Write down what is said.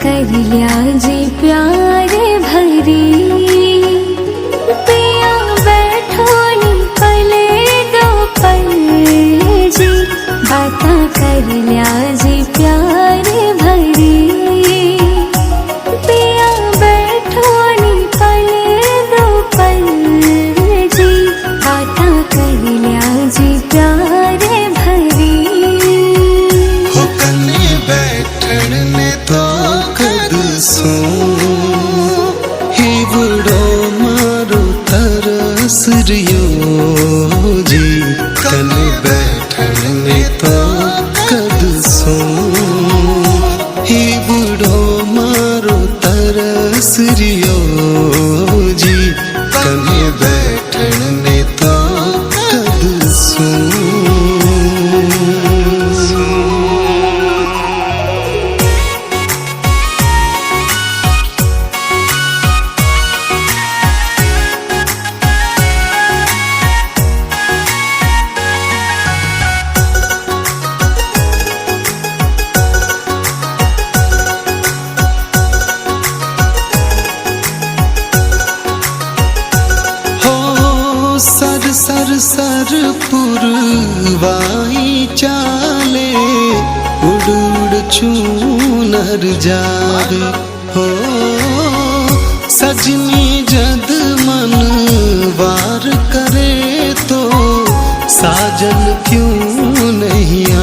कर लिया जी प्यार भरी। पिया बैठो नी पले दो पल जी, बाता कर लिया जी प्यार भरी। पिया बैठो नी पले दो पल जी, बाता कर लिया जी प्यार भरी। हो कने बैठण ने तो कद सो ही बुढ़ो मारो तरस रियो जी। कने बैठण ने तो कद सो ही बुढ़ो मारो तरस रियो जी। कने बैठण ने तो कद सो। सर सर सर पुरवाई चाले, उड़ उड़ चूनर जावे। हो सजनी जद मन वार करे तो साजन क्यों नहीं आ